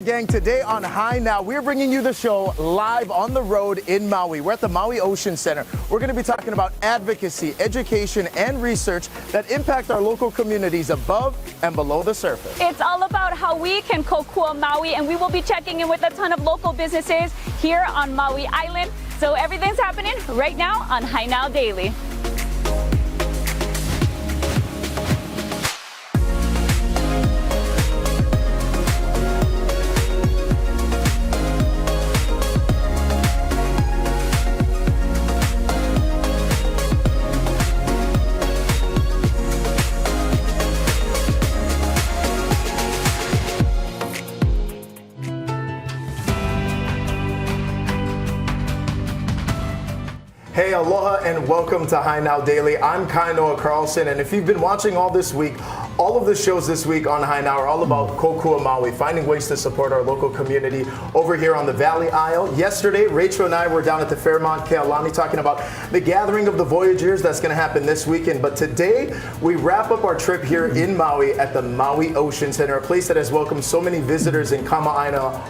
Gang, today on High Now, we're bringing you the show live on the road in Maui. We're at the Maui Ocean Center. We're going to be talking about advocacy, education, and research that impact our local communities above and below the surface. It's all about how we can kokua Maui, and we will be checking in with a ton of local businesses here on Maui Island. So everything's happening right now on High Now Daily. Hey, aloha and welcome to High Now Daily. I'm Kainoa Carlson, and if you've been watching all this week, all of the shows this week on High Now are all about kokua Maui, finding ways to support our local community over here on the Valley Isle. Yesterday, Rachel and I were down at the Fairmont Kealani talking about the gathering of the Voyagers that's going to happen this weekend. But today, we wrap up our trip here in Maui at the Maui Ocean Center, a place that has welcomed so many visitors in Kama'aina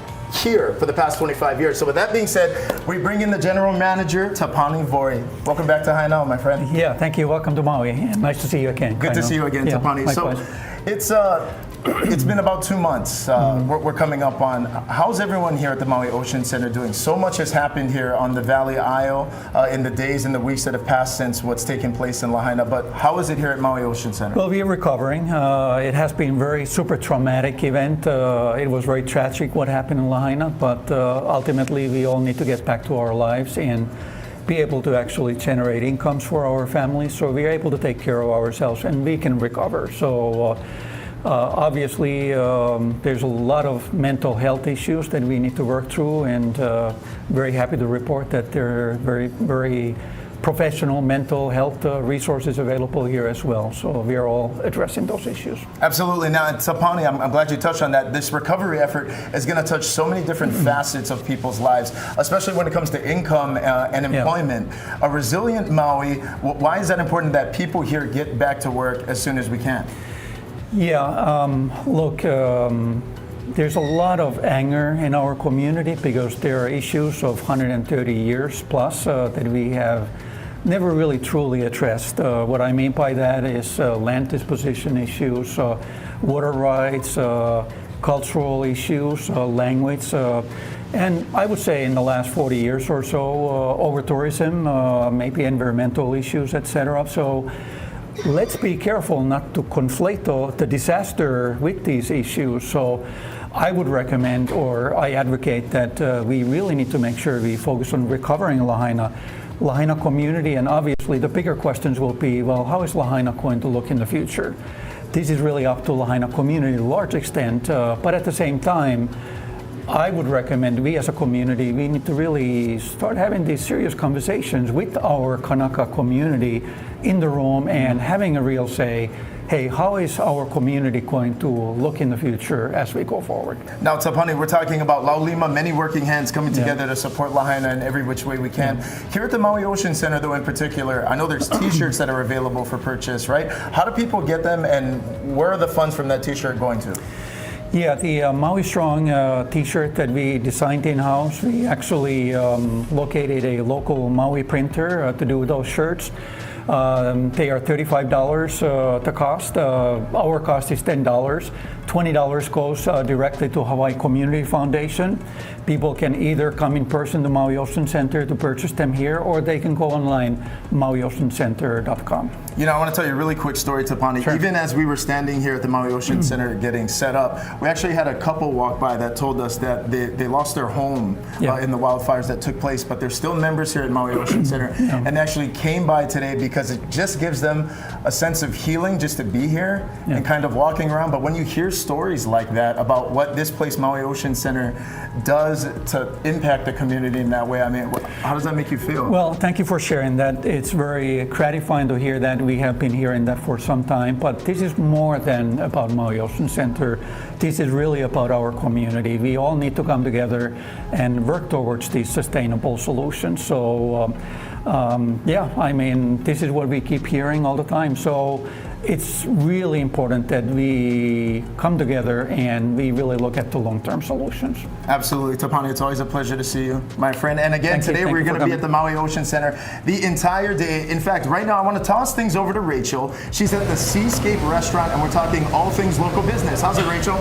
here for the past 25 years. So with that being said, we bring in the general manager, Tapani Vori. Welcome back to High Now, my friend. Yeah, thank you. Welcome to Maui. Nice to see you again. Good to see you again, yeah, Tapani. Likewise. So it's been about 2 months. We're coming up on. How's everyone here at the Maui Ocean Center doing? So much has happened here on the Valley Isle in the days and the weeks that have passed since what's taken place in Lahaina. But how is it here at Maui Ocean Center? Well, we are recovering. It has been a very super traumatic event. It was very tragic what happened in Lahaina, but ultimately we all need to get back to our lives and be able to actually generate incomes for our families, so we are able to take care of ourselves and we can recover. So obviously there's a lot of mental health issues that we need to work through, and very happy to report that there are very professional mental health resources available here as well. So we are all addressing those issues. Absolutely. Now, Tapani, I'm glad you touched on that. This recovery effort is going to touch so many different facets of people's lives, especially when it comes to income and employment. Yeah. A resilient Maui, why is that important that people here get back to work as soon as we can? Yeah, look, there's a lot of anger in our community because there are issues of 130 years plus that we have never really truly addressed. What I mean by that is land disposition issues, water rights, cultural issues, language, and I would say in the last 40 years or so, over tourism, maybe environmental issues, etc. So let's be careful not to conflate the disaster with these issues. So I would recommend, or I advocate, that we really need to make sure we focus on recovering Lahaina community, and obviously the bigger questions will be, well, how is Lahaina going to look in the future? This is really up to Lahaina community to a large extent, but at the same time, I would recommend we as a community, we need to really start having these serious conversations with our Kanaka community in the room and having a real say, hey, how is our community going to look in the future as we go forward? Now, Tapani, we're talking about Laulima, many working hands coming together to support Lahaina in every which way we can. Here at the Maui Ocean Center, though, in particular, I know there's t-shirts that are available for purchase, right? How do people get them, and where are the funds from that t-shirt going to? Yeah, the Maui Strong t-shirt that we designed in-house, we actually located a local Maui printer to do those shirts. They are $35 to cost. Our cost is $10. $20 goes directly to Hawaii Community Foundation. People can either come in person to Maui Ocean Center to purchase them here, or they can go online, mauioceancenter.com. You know, I want to tell you a really quick story, Tapani. Sure. Even as we were standing here at the Maui Ocean Center getting set up, we actually had a couple walk by that told us that they lost their home in the wildfires that took place, but they're still members here at Maui Ocean Center, and they actually came by today because it just gives them a sense of healing just to be here and kind of walking around. But when you hear stories like that about what this place, Maui Ocean Center, does to impact the community in that way, I mean, how does that make you feel? Well, thank you for sharing that. It's very gratifying to hear that. We have been hearing that for some time, but this is more than about Maui Ocean Center. This is really about our community. We all need to come together and work towards these sustainable solutions. So yeah, I mean, this is what we keep hearing all the time. So it's really important that we come together and we really look at the long-term solutions. Absolutely. Tapani, it's always a pleasure to see you, my friend. And again, today we're going to be at the Maui Ocean Center the entire day. In fact, right now I want to toss things over to Rachel. She's at the Seascape Restaurant, and we're talking all things local business. How's it, Rachel?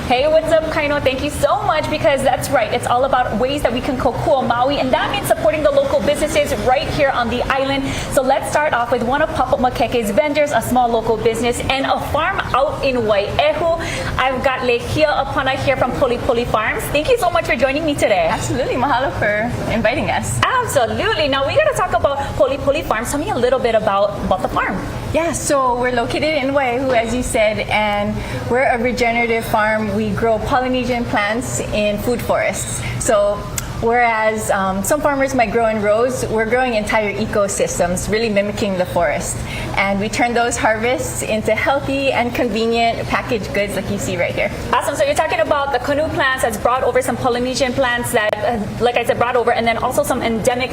Hey, what's up, Kaino? Thank you so much, because that's right. It's all about ways that we can kokua Maui, and that means supporting the local businesses right here on the island. So let's start off with one of Papa Makeke's vendors, a small local business, and a farm out in Wai'ehu. I've got Lehia Apana here from Poli Poli Farms. Thank you so much for joining me today. Absolutely. Mahalo for inviting us. Absolutely. Now we got to talk about Poli Poli Farms. Tell me a little bit about the farm. Yeah, so we're located in Wai'ehu, as you said, and we're a regenerative farm. We grow Polynesian plants in food forests. So whereas some farmers might grow in rows, we're growing entire ecosystems, really mimicking the forest. And we turn those harvests into healthy and convenient packaged goods like you see right here. Awesome. So you're talking about the canoe plants that's brought over, some Polynesian plants that, like I said, brought over, and then also some endemic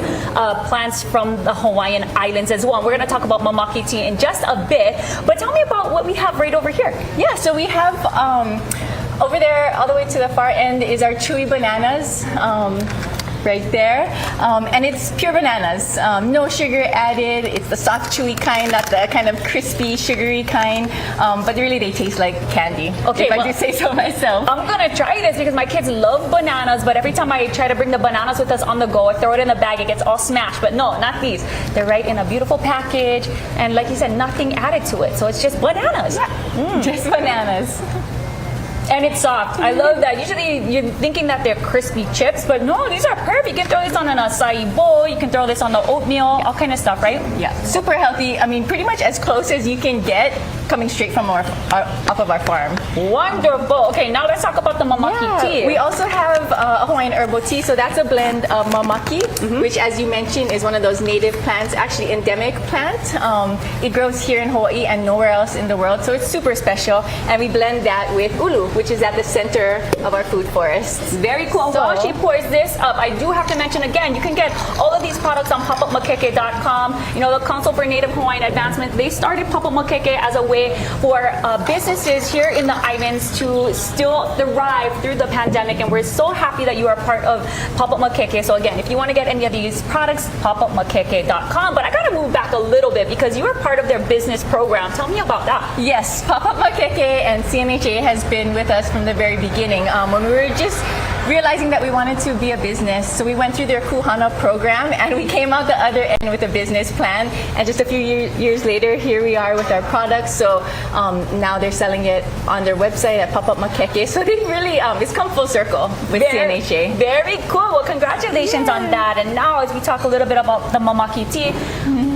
plants from the Hawaiian Islands as well. We're going to talk about mamaki tea in just a bit, but tell me about what we have right over here. Yeah, so we have over there, all the way to the far end, is our chewy bananas, right there. And it's pure bananas, no sugar added. It's the soft, chewy kind, not the kind of crispy, sugary kind. But really, they taste like candy, if I do say so myself. I'm going to try this because my kids love bananas, but every time I try to bring the bananas with us on the go, I throw it in the bag, it gets all smashed. But no, not these. They're right in a beautiful package. And like you said, nothing added to it. So it's just bananas. Yeah, just bananas. And it's soft. I love that. Usually you're thinking that they're crispy chips, but no, these are perfect. You can throw this on an acai bowl, you can throw this on the oatmeal, all kind of stuff, right? Yeah, super healthy. I mean, pretty much as close as you can get coming straight from off of our farm. Wonderful. Okay, now let's talk about the mamaki tea. We also have a Hawaiian herbal tea, so that's a blend of mamaki, which, as you mentioned, is one of those native plants, actually endemic plant. It grows here in Hawaii and nowhere else in the world, so it's super special. And we blend that with ulu, which is at the center of our food forests. Very cool. So while she pours this up, I do have to mention again, you can get all of these products on popupmakeke.com. You know, the Council for Native Hawaiian Advancement, they started Papa Makeke as a way for businesses here in the islands to still thrive through the pandemic, and we're so happy that you are part of Papa Makeke. So again, if you want to get any of these products, popupmakeke.com. But I got to move back a little bit because you were part of their business program. Tell me about that. Yes, Papa Makeke and CNHA has been with us from the very beginning. When we were just realizing that we wanted to be a business, so we went through their Kuhana program and we came out the other end with a business plan. And just a few years later, here we are with our products. So now they're selling it on their website at Pop-Up Makeke. So they really, it's come full circle with CNHA. Very cool. Well, congratulations on that. And now as we talk a little bit about the mamaki tea,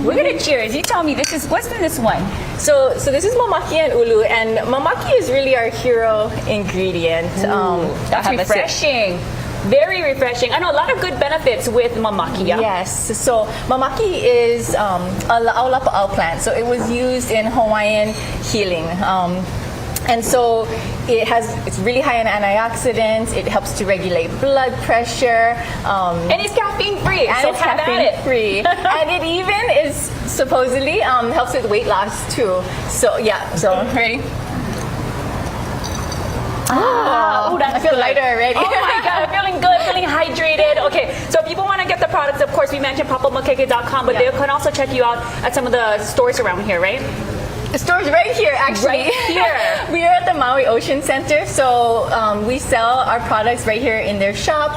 we're gonna cheers. You tell me, what's in this one? So this is mamaki and ulu, and mamaki is really our hero ingredient. That's refreshing. Very refreshing. I know a lot of good benefits with mamaki. Yeah? Yes. So mamaki is a laulapa'au plant. So it was used in Hawaiian healing. And so it's really high in antioxidants. It helps to regulate blood pressure. And it's caffeine free. And so it's caffeine free. And it even is supposedly helps with weight loss too. So yeah. So ready? Oh, that's I feel lighter already. Oh my God, I'm feeling good, feeling hydrated. Okay, so if people want to get the products, of course, we mentioned popupmakeke.com, but they can also check you out at some of the stores around here, right? The store's right here, actually. Right here. We are at the Maui Ocean Center, so we sell our products right here in their shop.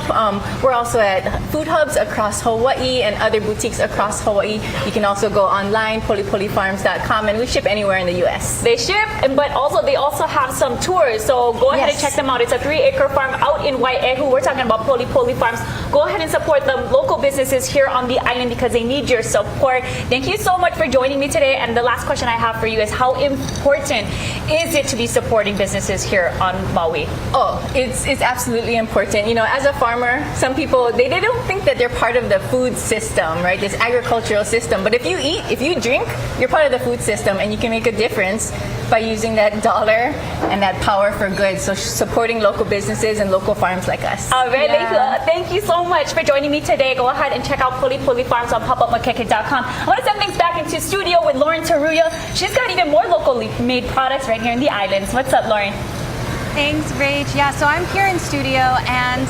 We're also at food hubs across Hawaii and other boutiques across Hawaii. You can also go online, polipolifarms.com, and we ship anywhere in the U.S. They ship, but they also have some tours, so go ahead and check them out. It's a 3-acre farm out in Wai'ehu. We're talking about Poli Poli Farms. Go ahead and support the local businesses here on the island because they need your support. Thank you so much for joining me today. And the last question I have for you is, how important is it to be supporting businesses here on Maui? Oh, it's absolutely important. You know, as a farmer, some people, they don't think that they're part of the food system, right? This agricultural system. But if you eat, if you drink, you're part of the food system and you can make a difference by using that dollar and that power for good. So supporting local businesses and local farms like us. All right, thank you so much for joining me today. Go ahead and check out Puli Puli Farms on popupmakeke.com. I want to send things back into studio with Lauren Taruya. She's got even more locally made products right here in the islands. What's up, Lauren? Thanks, Rach. Yeah, so I'm here in studio, and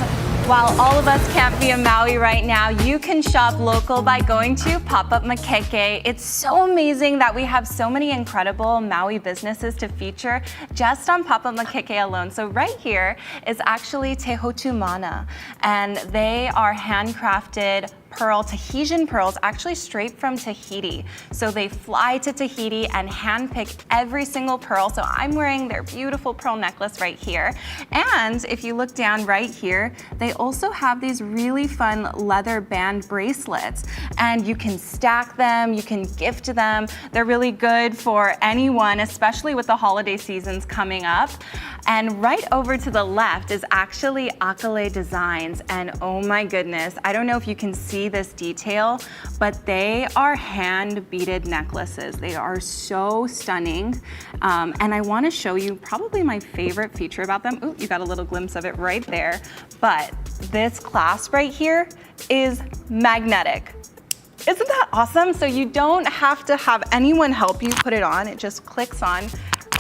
while all of us can't be in Maui right now, you can shop local by going to Pop-Up Makeke. It's so amazing that we have so many incredible Maui businesses to feature just on Pop-Up Makeke alone. So right here is actually Te Hotu Mana, and they are handcrafted Tahitian pearls, actually straight from Tahiti. So they fly to Tahiti and handpick every single pearl. So I'm wearing their beautiful pearl necklace right here. And if you look down right here, they also have these really fun leather band bracelets. And you can stack them, you can gift them. They're really good for anyone, especially with the holiday seasons coming up. And right over to the left is actually Akale Designs. And oh my goodness, I don't know if you can see this detail, but they are hand beaded necklaces. They are so stunning. And I want to show you probably my favorite feature about them. Ooh, you got a little glimpse of it right there. But this clasp right here is magnetic. Isn't that awesome? So you don't have to have anyone help you put it on. It just clicks on,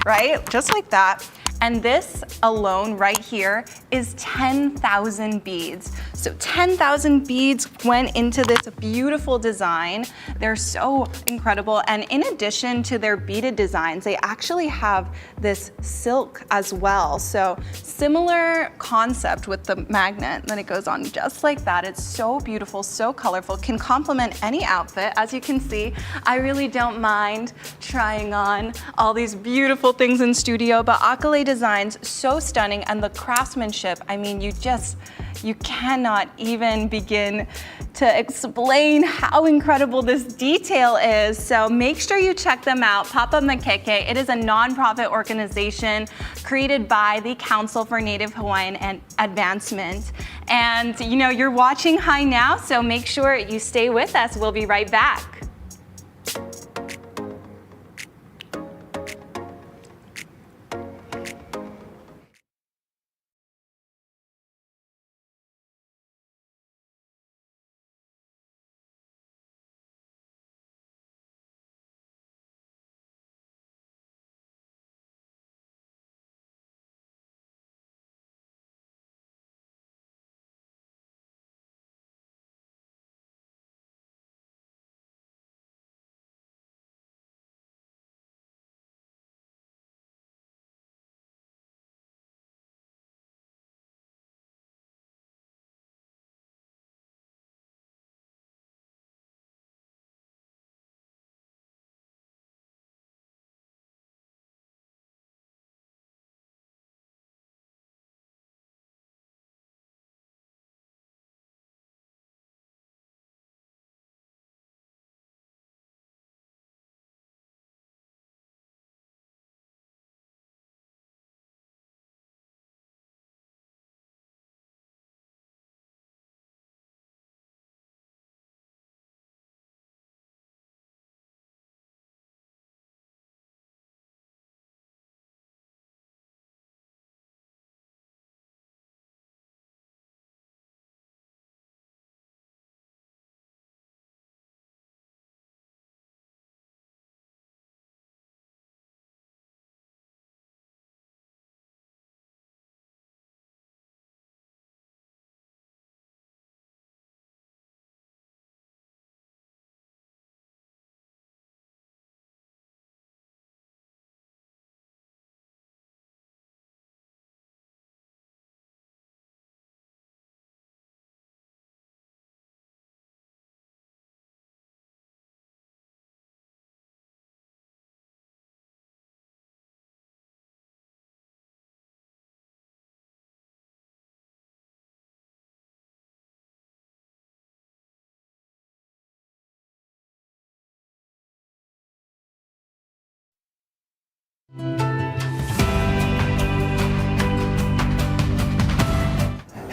right? Just like that. And this alone right here is 10,000 beads. So 10,000 beads went into this beautiful design. They're so incredible. And in addition to their beaded designs, they actually have this silk as well. So similar concept with the magnet, then it goes on just like that. It's so beautiful, so colorful, can complement any outfit. As you can see, I really don't mind trying on all these beautiful things in studio, but Akale Designs, so stunning, and the craftsmanship, I mean, you cannot even begin to explain how incredible this detail is. So make sure you check them out, Pop-Up Makeke. It is a nonprofit organization created by the Council for Native Hawaiian and Advancement. And you know, you're watching Hi Now, so make sure you stay with us. We'll be right back.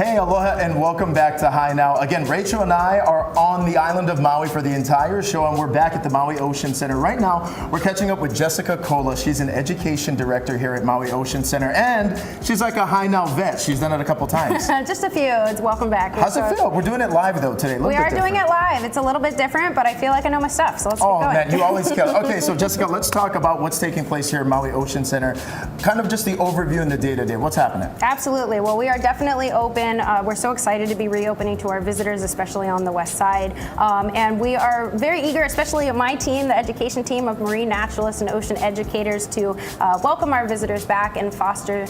Hey, aloha, and welcome back to Hi Now. Again, Rachel and I are on the island of Maui for the entire show, and we're back at the Maui Ocean Center. Right now, we're catching up with Jessica Kola. She's an education director here at Maui Ocean Center, and she's like a Hi Now vet. She's done it a couple times. Just a few. It's welcome back. How's it feel? We're doing it live, though, today. We are doing it live. It's a little bit different, but I feel like I know my stuff, so let's keep going. Oh, man, you always kill. Okay, so Jessica, let's talk about what's taking place here at Maui Ocean Center. Kind of just the overview and the day-to-day. What's happening? Absolutely. Well, we are definitely open. We're so excited to be reopening to our visitors, especially on the west side. And we are very eager, especially my team, the education team of marine naturalists and ocean educators, to welcome our visitors back and foster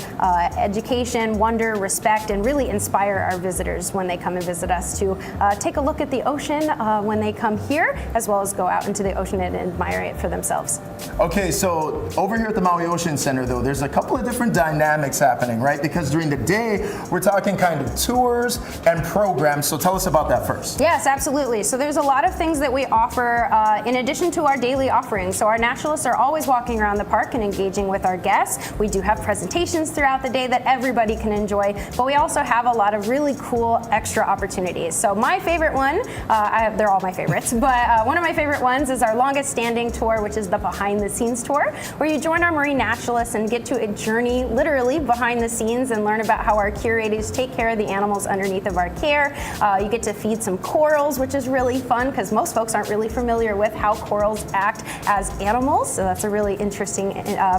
education, wonder, respect, and really inspire our visitors when they come and visit us to take a look at the ocean when they come here, as well as go out into the ocean and admire it for themselves. Okay, so over here at the Maui Ocean Center, though, there's a couple of different dynamics happening, right? Because during the day, we're talking kind of tours and programs, so tell us about that first. Yes, absolutely. So there's a lot of things that we offer in addition to our daily offerings. So our naturalists are always walking around the park and engaging with our guests. We do have presentations throughout the day that everybody can enjoy, but we also have a lot of really cool extra opportunities. So my favorite one, they're all my favorites, but one of my favorite ones is our longest standing tour, which is the behind the scenes tour, where you join our marine naturalists and get to a journey literally behind the scenes and learn about how our curators take care of the animals underneath of our care. You get to feed some corals, which is really fun because most folks aren't really familiar with how corals act as animals. So that's a really interesting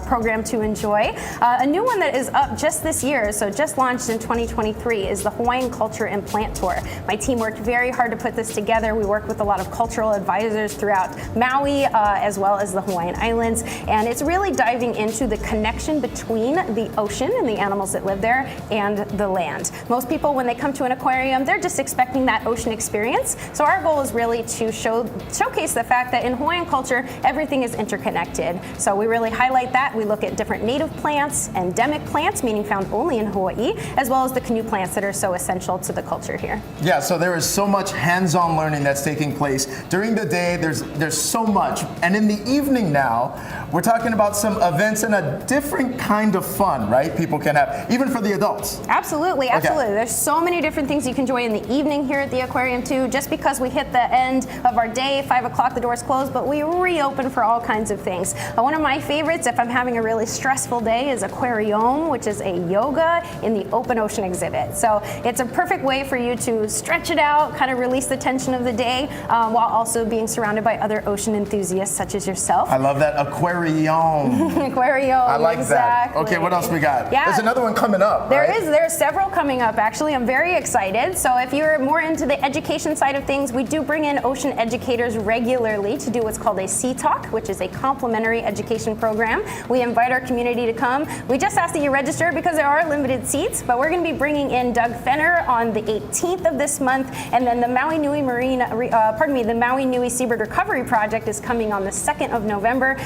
program to enjoy. A new one that is up just this year, so just launched in 2023, is the Hawaiian Culture and Plant Tour. My team worked very hard to put this together. We work with a lot of cultural advisors throughout Maui, as well as the Hawaiian Islands, and it's really diving into the connection between the ocean and the animals that live there and the land. Most people, when they come to an aquarium, they're just expecting that ocean experience. So our goal is really to showcase the fact that in Hawaiian culture, everything is interconnected. So we really highlight that. We look at different native plants, endemic plants, meaning found only in Hawaii, as well as the canoe plants that are so essential to the culture here. Yeah, so there is so much hands-on learning that's taking place. During the day, there's so much. And in the evening now, we're talking about some events and a different kind of fun, right? People can have, even for the adults. Absolutely, absolutely. Okay. There's so many different things you can enjoy in the evening here at the aquarium too. Just because we hit the end of our day, 5 o'clock, the doors close, but we reopen for all kinds of things. One of my favorites, if I'm having a really stressful day, is Aquarium, which is a yoga in the open ocean exhibit. So it's a perfect way for you to stretch it out, kind of release the tension of the day, while also being surrounded by other ocean enthusiasts such as yourself. I love that. Aquarium. Aquarium. I like exactly. that. Okay, what else we got? Yeah. There's another one coming up, right? There's several coming up, actually. I'm very excited. So if you're more into the education side of things, we do bring in ocean educators regularly to do what's called a Sea Talk, which is a complimentary education program. We invite our community to come. We just ask that you register because there are limited seats, but we're going to be bringing in Doug Fenner on the 18th of this month, and then the Maui Nui the Maui Nui Seabird Recovery Project is coming on the 2nd of November.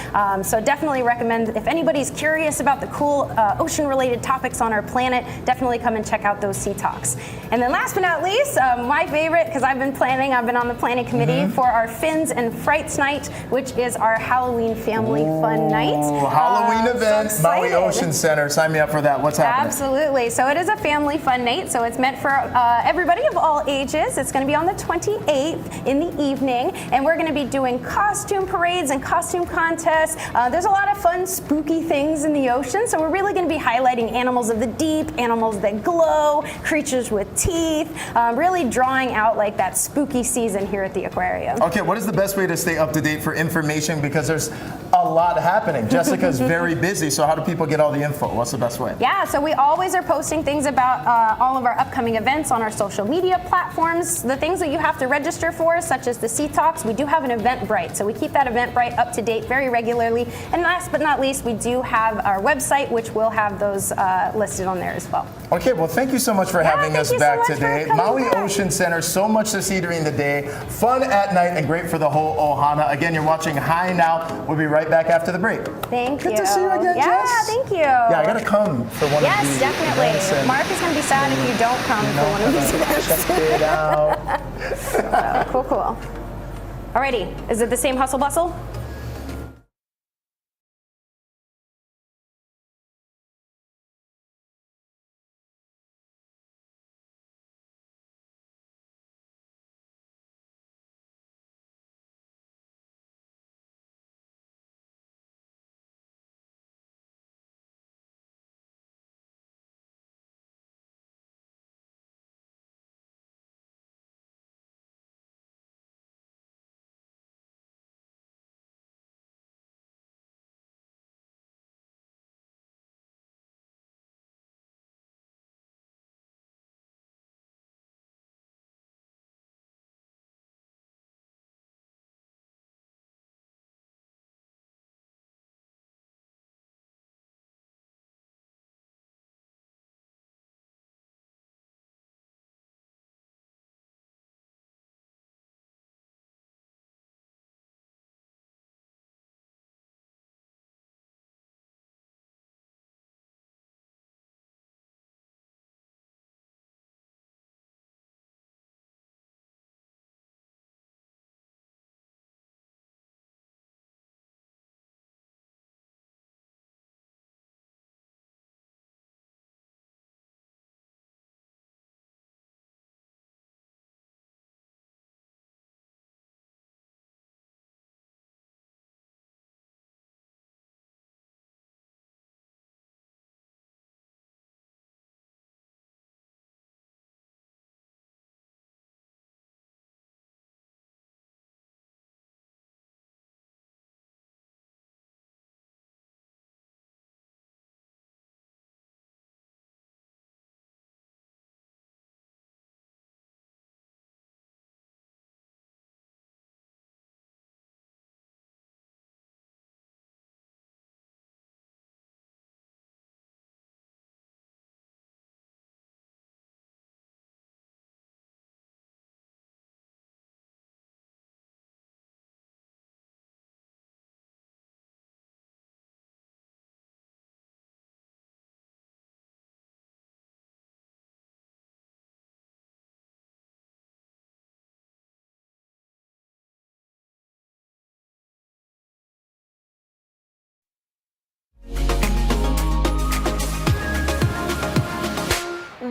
So definitely recommend, if anybody's curious about the cool ocean-related topics on our planet, definitely come and check out those Sea Talks. And then last but not least, my favorite, because I've been on the planning committee for our Fins and Frights Night, which is our Halloween family fun night. Halloween event, so Maui excited. Ocean Center. Sign me up for that. What's happening? Absolutely. So it is a family fun night. So it's meant for everybody of all ages. It's going to be on the 28th in the evening, and we're going to be doing costume parades and costume contests. There's a lot of fun, spooky things in the ocean. So we're really going to be highlighting animals of the deep, animals that glow, creatures with teeth, really drawing out like that spooky season here at the aquarium. Okay, what is the best way to stay up to date for information? Because there's a lot happening. Jessica's very busy, so how do people get all the info? What's the best way? Yeah, so we always are posting things about all of our upcoming events on our social media platforms. The things that you have to register for, such as the Sea Talks, we do have an Eventbrite, so we keep that Eventbrite up to date very regularly. And last but not least, we do have our website, which will have those listed on there as well. Okay, well, thank you so much for having us back today. Maui back. Ocean Center, so much to see during the day, fun at night, and great for the whole ohana. Again, you're watching Hi Now. We'll be right back after the break. Thank you. Good to see you again, Yeah, Jess. thank you. Yeah, I gotta come for one of these. Yes, definitely. events and, Mark is going to be sad if you don't come for one of these events. check it out. Cool. Alrighty, is it the same hustle bustle?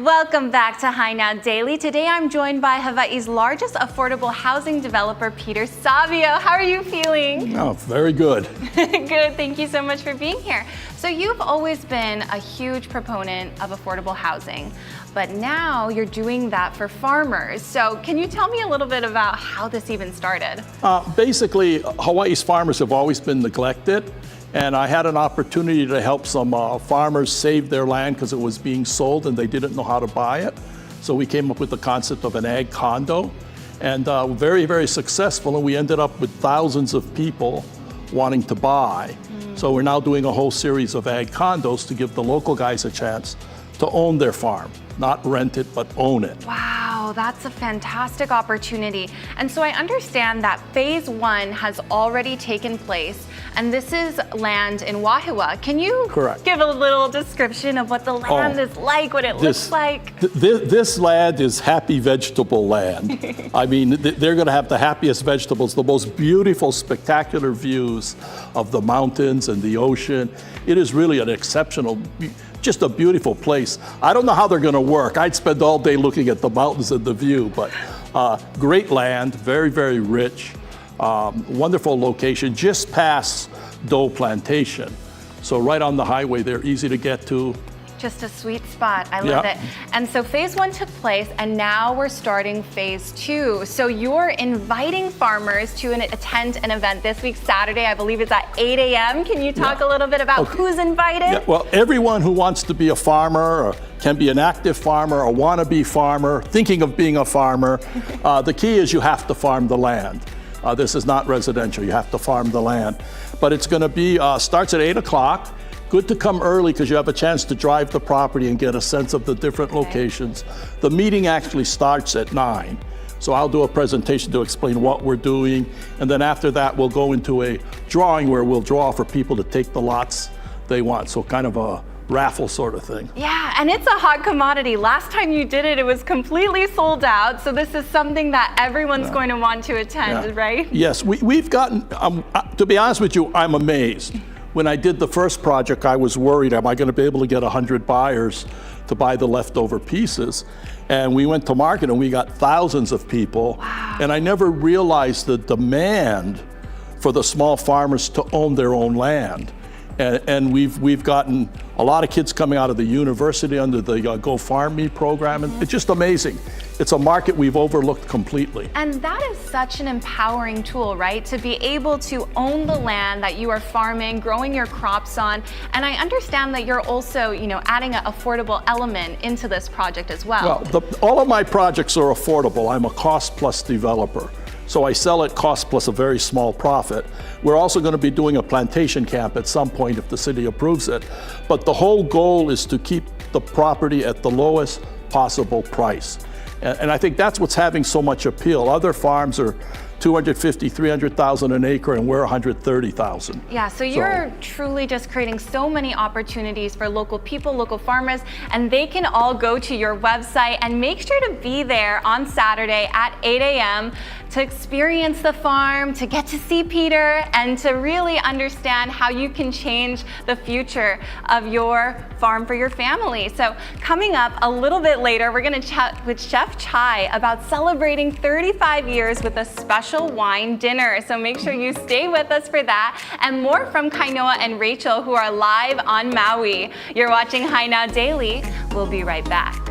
Welcome back to High Now Daily. Today I'm joined by Hawaii's largest affordable housing developer, Peter Savio. How are you feeling? Oh, very good. Good, thank you so much for being here. So you've always been a huge proponent of affordable housing, but now you're doing that for farmers. So can you tell me a little bit about how this even started? Basically, Hawaii's farmers have always been neglected. And I had an opportunity to help some farmers save their land because it was being sold and they didn't know how to buy it. So we came up with the concept of an ag condo, and very, very successful. And we ended up with thousands of people wanting to buy. So we're now doing a whole series of ag condos to give the local guys a chance to own their farm, not rent it, but own it. Wow, that's a fantastic opportunity. And so I understand that phase 1 has already taken place, and this is land in Wahiawa. Can you give a little description of what the land is like, what it looks like? This land is happy vegetable land. I mean, they're going to have the happiest vegetables, the most beautiful, spectacular views of the mountains and the ocean. It is really an exceptional, just a beautiful place. I don't know how they're going to work. I'd spend all day looking at the mountains and the view, but great land, very, very rich. Wonderful location, just past Doe Plantation. So right on the highway, they're easy to get to. Just a sweet spot. I love it. And so phase 1 took place, and now we're starting phase 2. So you're inviting farmers to attend an event this week, Saturday. I believe it's at 8 a.m. Can you talk a little bit about who's invited? Yeah, well, everyone who wants to be a farmer, or can be an active farmer, a wannabe farmer, thinking of being a farmer. The key is you have to farm the land. This is not residential. You have to farm the land. But it's going to be, starts at 8 o'clock. Good to come early because you have a chance to drive the property and get a sense of the different locations. The meeting actually starts at 9. So I'll do a presentation to explain what we're doing. And then after that, we'll go into a drawing where we'll draw for people to take the lots they want. So kind of a raffle sort of thing. Yeah, and it's a hot commodity. Last time you did it, it was completely sold out. So this is something that everyone's going to want to attend, right? Yes, we've gotten, to be honest with you, I'm amazed. When I did the first project, I was worried, am I going to be able to get 100 buyers to buy the leftover pieces? And we went to market and we got thousands of people. Wow. And I never realized the demand for the small farmers to own their own land. And we've gotten a lot of kids coming out of the university under the Go Farm Me program, and it's just amazing. It's a market we've overlooked completely. And that is such an empowering tool, right? To be able to own the land that you are farming, growing your crops on. And I understand that you're also, adding an affordable element into this project as well. Well, all of my projects are affordable. I'm a cost plus developer. So I sell at cost plus a very small profit. We're also going to be doing a plantation camp at some point if the city approves it. But the whole goal is to keep the property at the lowest possible price. And I think that's what's having so much appeal. Other farms are 250, 300,000 an acre, and we're 130,000. Yeah, so you're truly just creating so many opportunities for local people, local farmers, and they can all go to your website and make sure to be there on Saturday at 8 a.m. to experience the farm, to get to see Peter, and to really understand how you can change the future of your farm for your family. So coming up a little bit later, we're going to chat with Chef Chai about celebrating 35 years with a special wine dinner. So make sure you stay with us for that, and more from Kainoa and Rachel, who are live on Maui. You're watching High Now Daily. We'll be right back.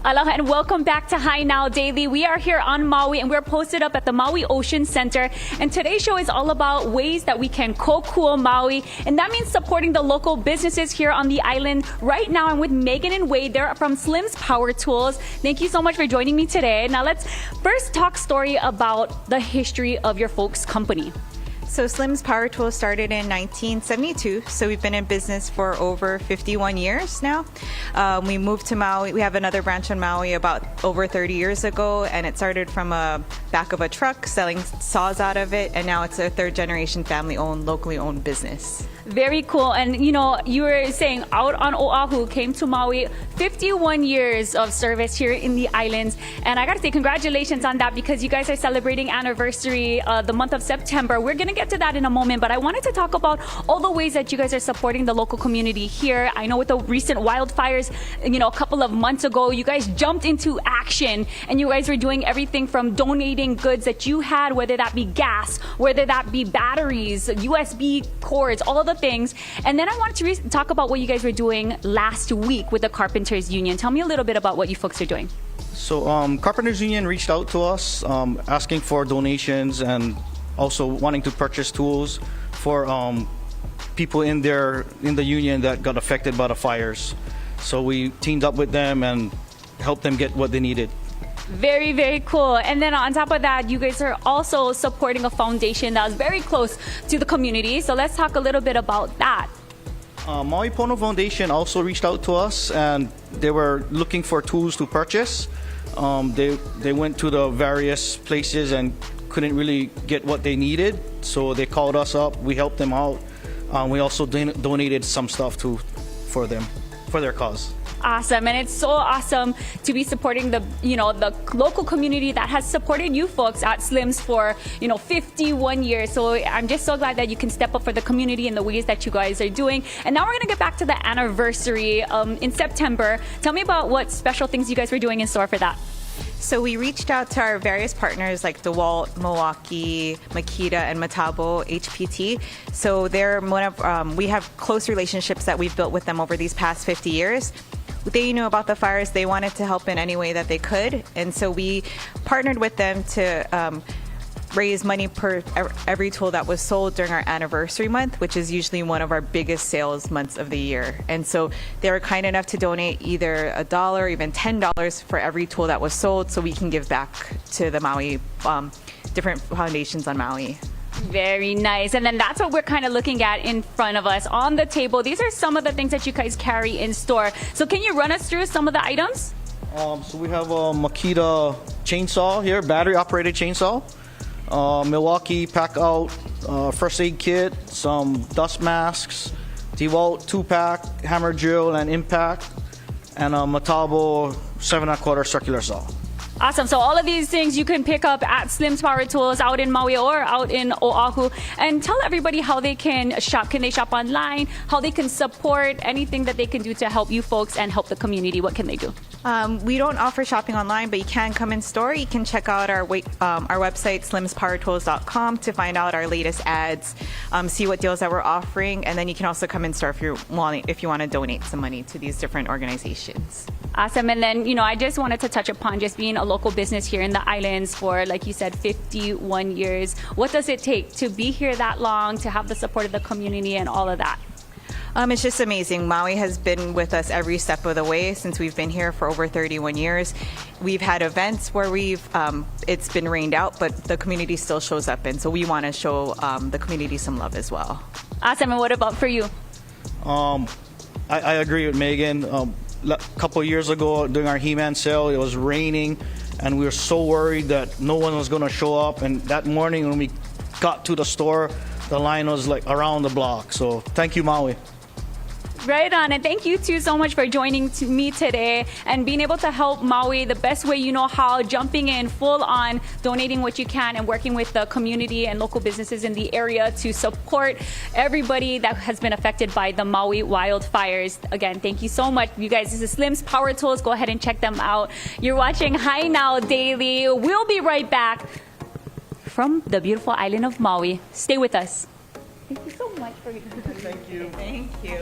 Aloha and welcome back to Hi Now Daily. We are here on Maui and we're posted up at the Maui Ocean Center. And today's show is all about ways that we can kokua Maui. And that means supporting the local businesses here on the island. Right now I'm with Megan and Wade. They're from Slim's Power Tools. Thank you so much for joining me today. Now let's first talk story about the history of your folks' company. So Slim's Power Tools started in 1972, so we've been in business for over 51 years now. We moved to Maui. We have another branch on Maui about over 30 years ago, and it started from a back of a truck selling saws out of it, and now it's a third generation family-owned, locally owned business. Very cool. And you know, you were saying out on Oahu, came to Maui, 51 years of service here in the islands. And I gotta say congratulations on that because you guys are celebrating anniversary the month of September. We're gonna get to that in a moment, but I wanted to talk about all the ways that you guys are supporting the local community here. I know with the recent wildfires, you know, a couple of months ago, you guys jumped into action and you guys were doing everything from donating goods that you had, whether that be gas, whether that be batteries, USB cords, all the things. And then I wanted to talk about what you guys were doing last week with the Carpenters Union. Tell me a little bit about what you folks are doing. So Carpenters Union reached out to us asking for donations and also wanting to purchase tools for people in the union that got affected by the fires. So we teamed up with them and helped them get what they needed. Very, very cool. And then on top of that, you guys are also supporting a foundation that is very close to the community. So let's talk a little bit about that. Maui Pono Foundation also reached out to us and they were looking for tools to purchase. They went to the various places and couldn't really get what they needed. So they called us up, we helped them out. We also donated some stuff for them, for their cause. Awesome. And it's so awesome to be supporting the local community that has supported you folks at Slim's for 51 years. So I'm just so glad that you can step up for the community in the ways that you guys are doing. And now we're going to get back to the anniversary in September. Tell me about what special things you guys were doing in store for that. So we reached out to our various partners like DeWalt, Milwaukee, Makita, and Metabo HPT. So they're one of we have close relationships that we've built with them over these past 50 years. They knew about the fires. They wanted to help in any way that they could, and so we partnered with them to raise money per every tool that was sold during our anniversary month, which is usually one of our biggest sales months of the year. And so they were kind enough to donate either $1 or even $10 for every tool that was sold, so we can give back to the Maui different foundations on Maui. Very nice. And then that's what we're kind of looking at in front of us on the table. These are some of the things that you guys carry in store. So can you run us through some of the items? So we have a Makita chainsaw here, battery operated chainsaw. Milwaukee pack out first aid kit, some dust masks, DeWalt 2-pack, hammer drill and impact, and a Metabo 7¼ circular saw. Awesome. So all of these things you can pick up at Slim's Power Tools out in Maui or out in Oahu. And tell everybody how they can shop. Can they shop online? How they can support anything that they can do to help you folks and help the community? What can they do? We don't offer shopping online, but you can come in store. You can check out our website, slimspowertools.com, to find out our latest ads, see what deals that we're offering, and then you can also come in store if you want to donate some money to these different organizations. Awesome. And then, I just wanted to touch upon just being a local business here in the islands for, like you said, 51 years. What does it take to be here that long, to have the support of the community and all of that? It's just amazing. Maui has been with us every step of the way since we've been here for over 31 years. We've had events where it's been rained out, but the community still shows up, and so we want to show the community some love as well. Awesome. And what about for you? I agree with Megan. A couple years ago during our He-Man sale, it was raining, and we were so worried that no one was going to show up. And that morning when we got to the store, the line was like around the block. So thank you, Maui. Right on, and thank you too so much for joining me today and being able to help Maui the best way you know how, jumping in full on, donating what you can and working with the community and local businesses in the area to support everybody that has been affected by the Maui wildfires. Again, thank you so much. You guys, this is Slim's Power Tools. Go ahead and check them out. You're watching Hi Now Daily. We'll be right back from the beautiful island of Maui. Stay with us. Thank you so much for Thank you. Thank you.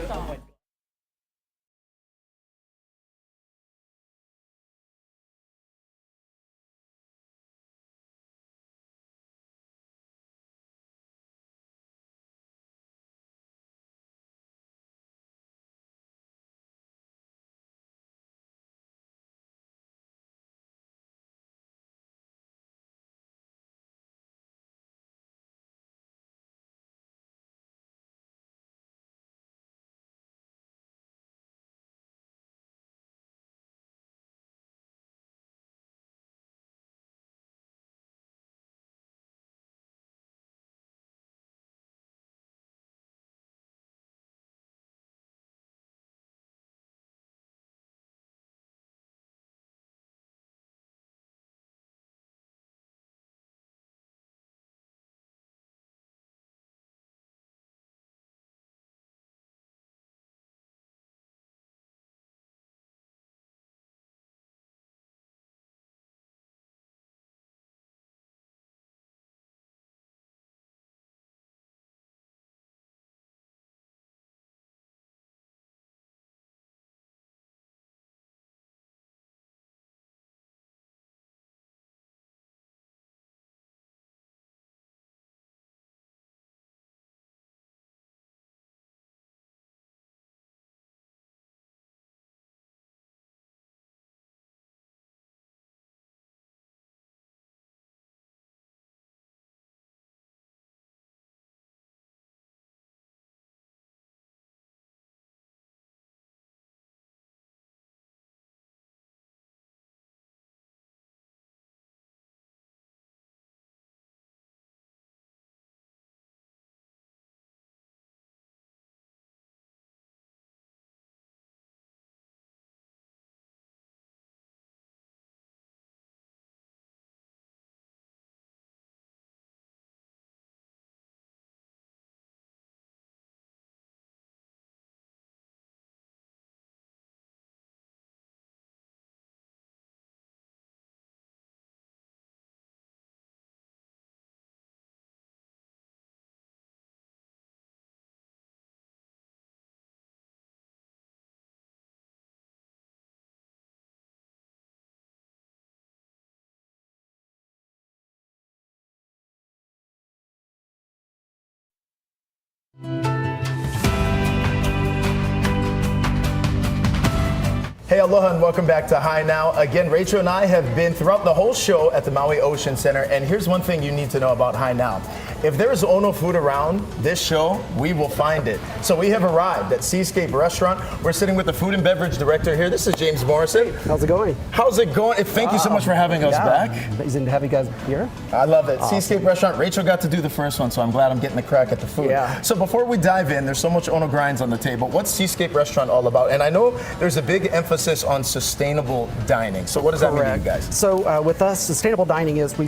Hey, aloha and welcome back to Hi Now. Again, Rachel and I have been throughout the whole show at the Maui Ocean Center, and here's one thing you need to know about Hi Now. If there's Ono food around this show, we will find it. So we have arrived at Seascape Restaurant. We're sitting with the food and beverage director here. This is James Morrison. How's it going? How's it going? Thank you so much for having us back. Amazing to have you guys here. I love it. Awesome. Seascape Restaurant. Rachel got to do the first one, so I'm glad I'm getting the crack at the food. Yeah. So before we dive in, there's so much Ono grinds on the table. What's Seascape Restaurant all about? And I know there's a big emphasis on sustainable dining. So what does that mean to you guys? So with us, sustainable dining is we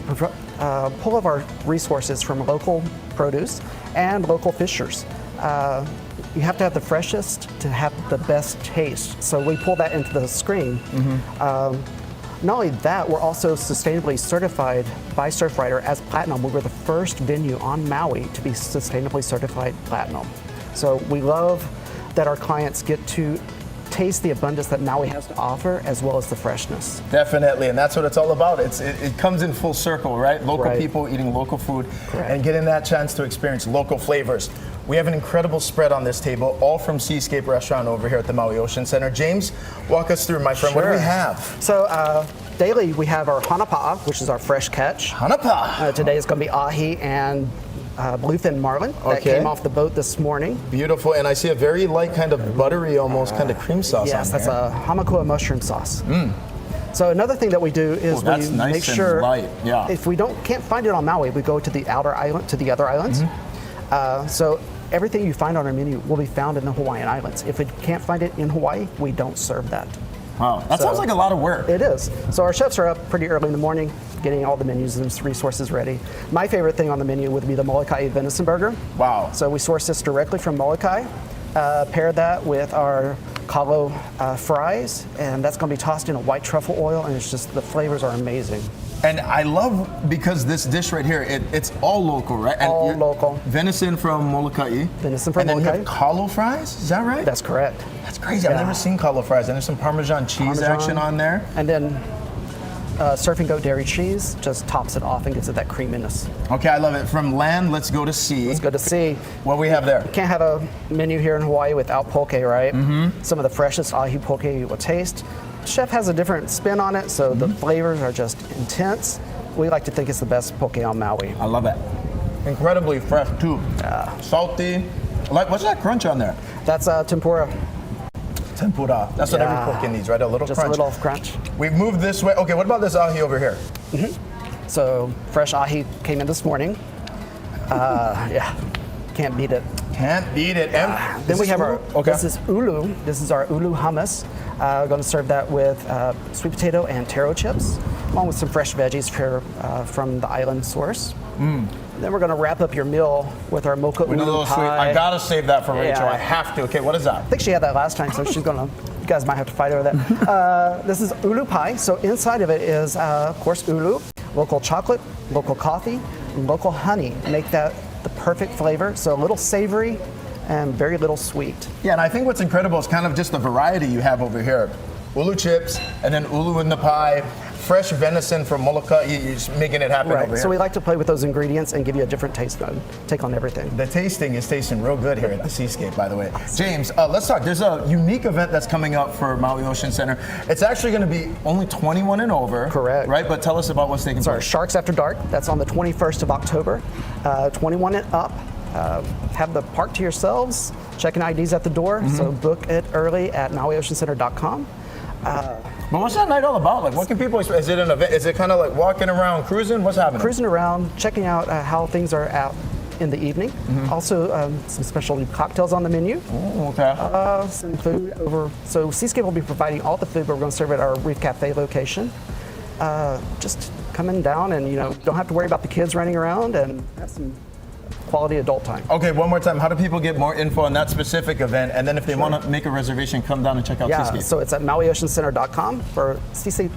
pull of our resources from local produce and local fishers. You have to have the freshest to have the best taste. So we pull that into the screen. Not only that, we're also sustainably certified by Surfrider as Platinum. We were the first venue on Maui to be sustainably certified Platinum. So we love that our clients get to taste the abundance that Maui has to offer, as well as the freshness. Definitely, and that's what it's all about. It comes in full circle, right? Local Right. people eating local food Correct. and getting that chance to experience local flavors. We have an incredible spread on this table, all from Seascape Restaurant over here at the Maui Ocean Center. James, walk us through, my friend. What do we Sure. have? So daily we have our hanapa'a, which is our fresh catch. Hanapa. Today is going to be ahi and bluefin marlin that Okay. came off the boat this morning. Beautiful, and I see a very light kind of buttery, almost kind of cream sauce Yes, on that's here. a hamakua mushroom sauce. So another thing that we do is Oh, that's we nice make and sure light, yeah. if we can't find it on Maui, we go to the outer island, to the other islands. So everything you find on our menu will be found in the Hawaiian Islands. If we can't find it in Hawaii, we don't serve that. Wow, that So- sounds like a lot of work. It is. So our chefs are up pretty early in the morning, getting all the menus and resources ready. My favorite thing on the menu would be the Molokai venison burger. Wow. So we source this directly from Molokai, pair that with our kalo fries, and that's going to be tossed in a white truffle oil, and it's just, the flavors are amazing. And I love, because this dish right here, it's all local, right? And All you're- local. Venison from Molokai. Venison from and then you Molokai. have kalo fries, is that right? That's correct. That's crazy. I've Yeah. never seen kalo fries. And there's some Parmesan cheese Parmesan. action on there. And then surfing goat dairy cheese just tops it off and gives it that creaminess. Okay, I love it. From land, let's go to sea. It's good to see. What we have there? Can't have a menu here in Hawaii without poke, right? Some of the freshest ahi poke you will taste. Chef has a different spin on it, so the flavors are just intense. We like to think it's the best poke on Maui. I love it. Incredibly fresh too. Salty. Like, what's that crunch on there? That's tempura. Tempura. That's what Yeah. every poke needs, right? A little Just crunch. a little crunch. We've moved this way. Okay, what about this ahi over here? So fresh ahi came in this morning. Yeah, can't beat it. Can't beat it. Then we have our, Okay. this is ulu. This is our ulu hummus. We're going to serve that with sweet potato and taro chips, along with some fresh veggies from the island source. Then we're going to wrap up your meal with our mocha With a ulu little sweet. pie. I gotta save that for Rachel. Yeah. I have to. Okay, what is that? I think she had that last time, so she's gonna. You guys might have to fight over that. This is ulu pie. So inside of it is, of course, ulu, local chocolate, local coffee, and local honey. Make that the perfect flavor. So a little savory and very little sweet. Yeah, and I think what's incredible is kind of just the variety you have over here. Ulu chips, and then ulu in the pie, fresh venison from Molokai. You're just making it happen over here. So we like to play with those ingredients and give you a different take on everything. The tasting is tasting real good here at the Seascape, by the way. James, let's talk. There's a unique event that's coming up for Maui Ocean Center. It's actually going to be only 21 and over. Correct. Right? But tell us about what's taking Sorry, place. Sharks After Dark. That's on the 21st of October. 21 and up. Have the park to yourselves. Checking IDs at the door. So book it early at MauiOceanCenter.com. But what's that night all about? Like, what can people expect? Is it an event? Is it kind of like walking around, cruising? What's happening? Cruising around, checking out how things are out in the evening. Also, some specialty cocktails on the menu. Oh, okay. Some food over. So Seascape will be providing all the food, but we're going to serve it at our Reef Cafe location. Just coming down, and don't have to worry about the kids running around, and have some quality adult time. Okay, one more time. How do people get more info on that specific event? And then if they want to make a reservation, come down and check out Yeah, Seascape. so it's at MauiOceanCenter.com. For Seascape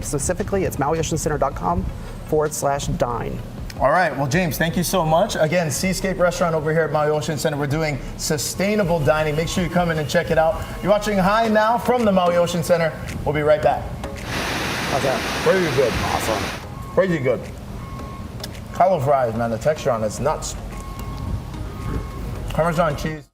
specifically, it's MauiOceanCenter.com/dine. All right. Well, James, thank you so much. Again, Seascape Restaurant over here at Maui Ocean Center. We're doing sustainable dining. Make sure you come in and check it out. You're watching Hi Now from the Maui Ocean Center. We'll be right back. How's that? Pretty good. Awesome. Pretty good. Kalo fries, man. The texture on it's nuts. Parmesan cheese.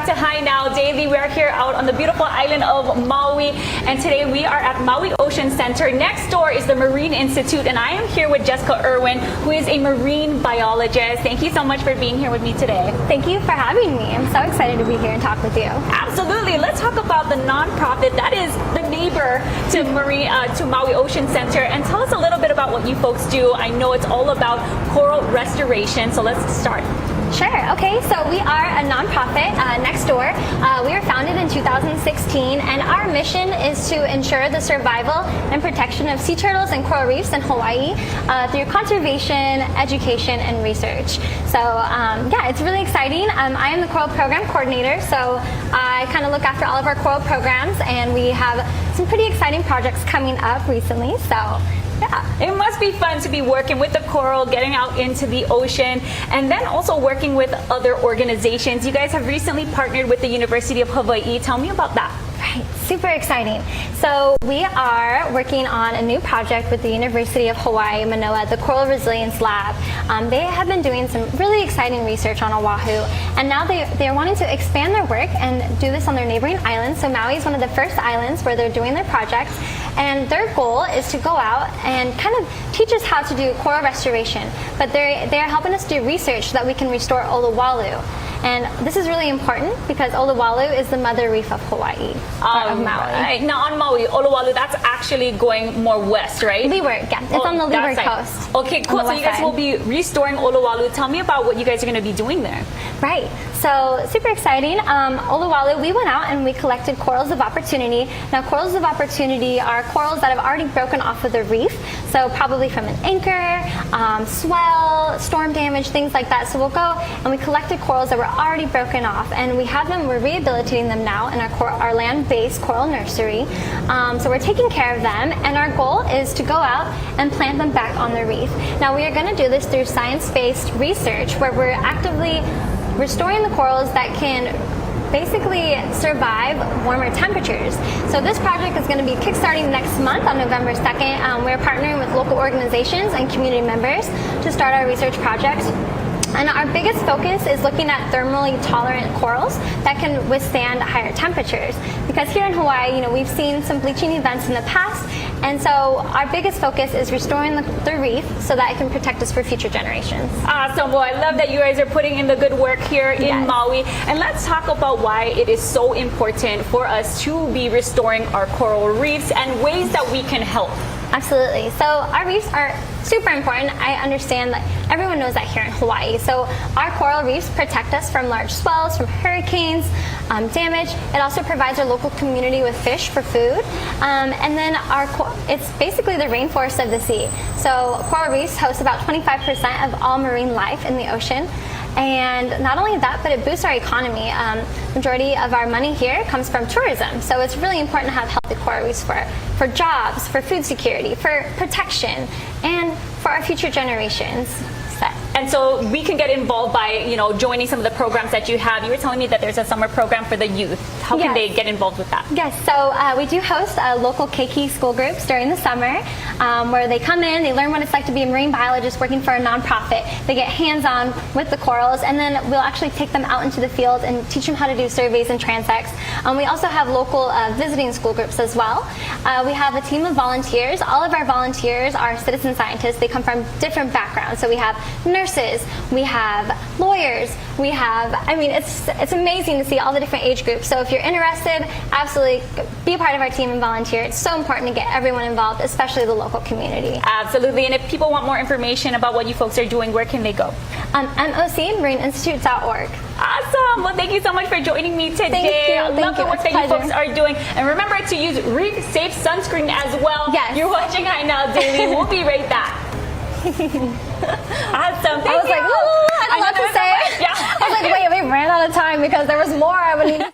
to Hi Now Daily. We are here out on the beautiful island of Maui, and today we are at Maui Ocean Center. Next door is the Marine Institute, and I am here with Jessica Irwin, who is a marine biologist. Thank you so much for being here with me today. Thank you for having me. I'm so excited to be here and talk with you. Absolutely. Let's talk about the nonprofit that is the neighbor to Maui Ocean Center, and tell us a little bit about what you folks do. I know it's all about coral restoration, so let's start. Sure. Okay, so we are a nonprofit next door. We were founded in 2016, and our mission is to ensure the survival and protection of sea turtles and coral reefs in Hawaii through conservation, education, and research. So yeah, it's really exciting. I am the coral program coordinator, so I kind of look after all of our coral programs, and we have some pretty exciting projects coming up recently. So yeah. It must be fun to be working with the coral, getting out into the ocean, and then also working with other organizations. You guys have recently partnered with the University of Hawaii. Tell me about that. Right, super exciting. So we are working on a new project with the University of Hawaii, Manoa, the Coral Resilience Lab. They have been doing some really exciting research on Oahu, and now they're wanting to expand their work and do this on their neighboring islands. So Maui is one of the first islands where they're doing their project, and their goal is to go out and kind of teach us how to do coral restoration. But they're helping us do research so that we can restore Olowalu. And this is really important because Olowalu is the mother reef of Hawaii, of Maui. Right. Now on Maui, Olowalu, that's actually going more west, right? Leeward, yeah. It's on the Leeward coast. Okay, cool. So you guys will be restoring Olowalu. Tell me about what you guys are going to be doing there. Right. So super exciting. Olowalu, we went out and we collected corals of opportunity. Now corals of opportunity are corals that have already broken off of the reef. So probably from an anchor, swell, storm damage, things like that. So we'll go and we collected corals that were already broken off, and we have them, we're rehabilitating them now in our land-based coral nursery. So we're taking care of them, and our goal is to go out and plant them back on the reef. Now we are going to do this through science-based research where we're actively restoring the corals that can basically survive warmer temperatures. So this project is going to be kickstarting next month on November 2nd. We're partnering with local organizations and community members to start our research project. And our biggest focus is looking at thermally tolerant corals that can withstand higher temperatures. Because here in Hawaii, you know, we've seen some bleaching events in the past, and so our biggest focus is restoring the reef so that it can protect us for future generations. Awesome. Well, I love that you guys are putting in the good work here in Maui. And let's talk about why it is so important for us to be restoring our coral reefs and ways that we can help. Absolutely. So our reefs are super important. I understand that everyone knows that here in Hawaii. So our coral reefs protect us from large swells, from hurricanes, damage. It also provides our local community with fish for food. And then it's basically the rainforest of the sea. So coral reefs host about 25% of all marine life in the ocean. And not only that, but it boosts our economy. Majority of our money here comes from tourism. So it's really important to have healthy coral reefs for jobs, for food security, for protection, and for our future generations. And so we can get involved by, you know, joining some of the programs that you have. You were telling me that there's a summer program for the youth. How can they get involved with that? Yes, so we do host local keiki school groups during the summer where they come in, they learn what it's like to be a marine biologist working for a nonprofit. They get hands-on with the corals, and then we'll actually take them out into the field and teach them how to do surveys and transects. We also have local visiting school groups as well. We have a team of volunteers. All of our volunteers are citizen scientists. They come from different backgrounds. So we have nurses, we have lawyers, we have, I mean, it's amazing to see all the different age groups. So if you're interested, absolutely be a part of our team and volunteer. It's so important to get everyone involved, especially the local community. Absolutely. And if people want more information about what you folks are doing, where can they go? MOCMarineInstitute.org. Awesome. Well, thank you so much for joining me today. Thank you. I love the work that you folks are doing. And remember to use Reef Safe sunscreen as well. Yes. You're watching Hi Now Daily. We'll be right back. Awesome. Thank I was you. like, I had a lot to say. Yeah. I was like, wait, we ran out of time because there was more I would need to say.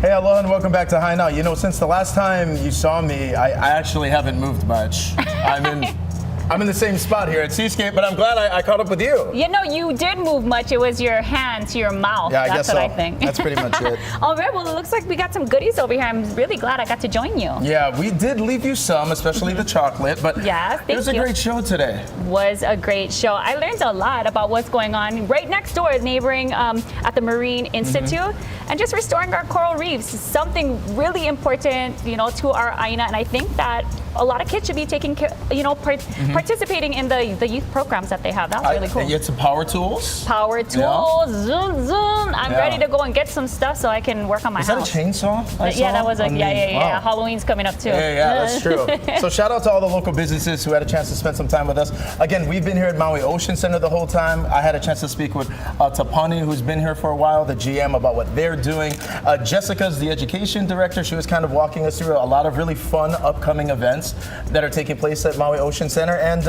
Hey, aloha and welcome back to High Now. You know, since the last time you saw me, I actually haven't moved much. I'm in the same spot here at Seascape, but I'm glad I caught up with you. You know, you did move much. It was your hand to your mouth. Yeah, I That's guess what so. I think. That's pretty much it. All right, well, it looks like we got some goodies over here. I'm really glad I got to join you. Yeah, we did leave you some, especially the chocolate, but Yes, it was a thank you. great show today. Was a great show. I learned a lot about what's going on right next door, neighboring at the Marine Institute, and just restoring our coral reefs is something really important, you know, to our Aina. And I think that a lot of kids should be taking care, you know, participating in the youth programs that they have. That's really cool. You get some power tools. Power tools, zoom, zoom. I'm ready to go and get some stuff so I can work on my Is that a house. chainsaw? Yeah, that was a Wow. Halloween's coming up too. Yeah, that's true. So shout out to all the local businesses who had a chance to spend some time with us. Again, we've been here at Maui Ocean Center the whole time. I had a chance to speak with Tapani, who's been here for a while, the GM, about what they're doing. Jessica's the education director. She was kind of walking us through a lot of really fun upcoming events that are taking place at Maui Ocean Center, and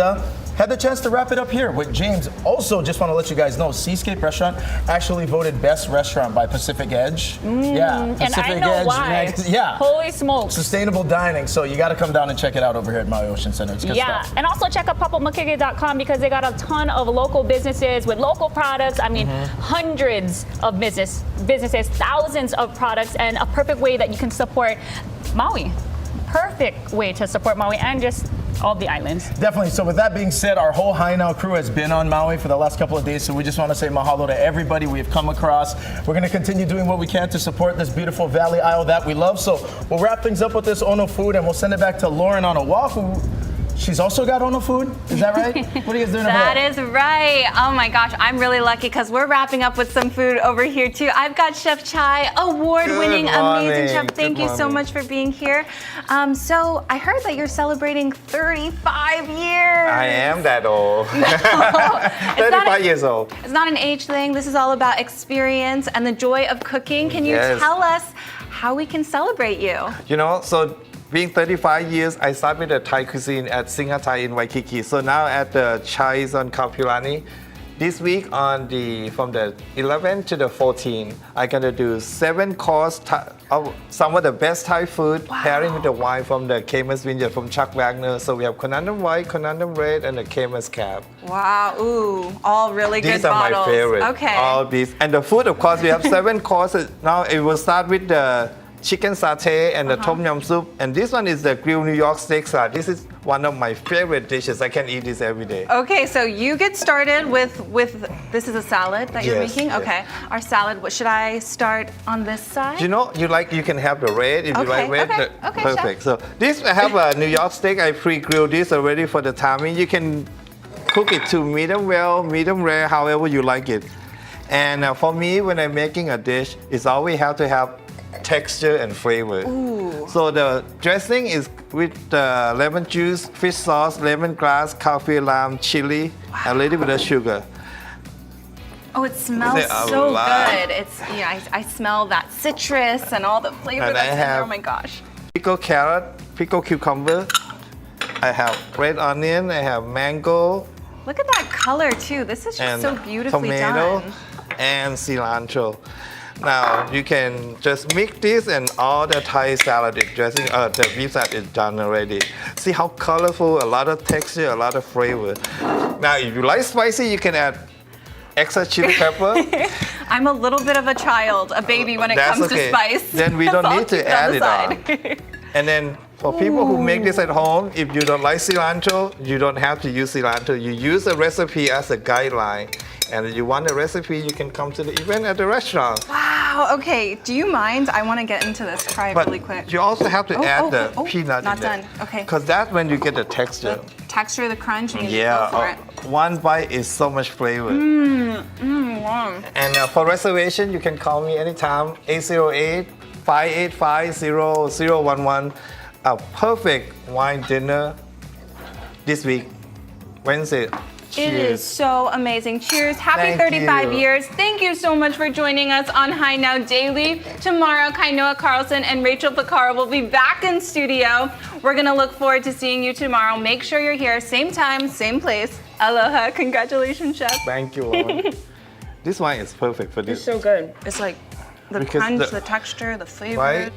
had the chance to wrap it up here with James. Also, just want to let you guys know, Seascape Restaurant actually voted best restaurant by Pacific Edge. Yeah, Pacific and I know Edge. why. Yeah. Holy smokes. Sustainable dining, so you got to come down and check it out over here at Maui Ocean Center. It's good stuff. And also check out papalmakeke.com because they got a ton of local businesses with local products. I mean, hundreds of businesses, thousands of products, and a perfect way that you can support Maui. Perfect way to support Maui and just all the islands. Definitely. So with that being said, our whole High Now crew has been on Maui for the last couple of days, so we just want to say mahalo to everybody we have come across. We're going to continue doing what we can to support this beautiful Valley Isle that we love. So we'll wrap things up with this Ono food, and we'll send it back to Lauren on Oahu. She's also got Ono food. Is that right? What are you guys doing over That there? is right. Oh my gosh, I'm really lucky because we're wrapping up with some food over here too. I've got Chef Chai, award-winning, amazing chef. Thank you so much for being here. So I heard that you're celebrating 35 years. I am that old. It's 35 years old. It's not an age thing. This is all about experience and the joy of cooking. Can you tell us how we can celebrate you? You know, so being 35 years, I started with the Thai cuisine at Singha Thai in Waikiki. So now at the Chai's on Kapilani. This week from the 11th to the 14th, I'm gonna do 7-course of some of the best Thai food, pairing with the wine from the Camus Vineyard from Chuck Wagner. So we have Conundrum White, Conundrum Red, and the Camus Cab. Wow, ooh, all really good These are bottles. my favorite. Okay. All these. And the food, of course, we have 7 courses. Now it will start with the chicken satay and the tom yum soup. And this one is the grilled New York steak salad. This is one of my favorite dishes. I can eat this every day. Okay, so you get started with this is a salad that you're making? yes. Okay. Our salad, what should I start on this side? You know, you can have the red. If you like red, okay, perfect. So this, I have a New York steak. I pre-grilled this already for the timing. You can cook it to medium well, medium rare, however you like it. And for me, when I'm making a dish, it's always have to have texture and flavor. Ooh. So the dressing is with lemon juice, fish sauce, lemongrass, coffee lime, chili, a little bit of sugar. Oh, it smells Say a so lot. good. It's I smell that citrus and all the flavor And that's I in there. have- Oh my gosh. Pickled carrot, pickled cucumber. I have red onion, I have mango, Look at that color too. This is just and so beautifully tomato, done. and cilantro. Now you can just mix this and all the Thai salad dressing, the beef salad is done already. See how colorful, a lot of texture, a lot of flavor. Now if you like spicy, you can add extra chili pepper. I'm a little bit of a child, a baby when it That's comes okay. to spice. Then we So don't I'll need to keep add on it the on. side. And then for people who make this at home, if you don't like cilantro, you don't have to use cilantro. You use a recipe as a guideline. And if you want a recipe, you can come to the event at the restaurant. Wow, okay. Do you mind? I want to get into this. Try it But really quick. you also have to add the peanut not in there. done. Okay. Because that's when you get the texture. The texture, the crunch, and you Yeah, go for it. one bite is so much flavor. Wow. And for reservation, you can call me anytime, 808-585-0011. A perfect wine dinner this week, Wednesday. It is so amazing. Cheers. Happy Thank 35 you. years. Thank you so much for joining us on High Now Daily. Tomorrow, Kainoa Carlson and Rachel Picaro will be back in studio. We're going to look forward to seeing you tomorrow. Make sure you're here, same time, same place. Aloha. Congratulations, Chef. Thank you, woman. This wine is perfect for this. It's so good. It's like Because crunch, the texture, the flavor. Right?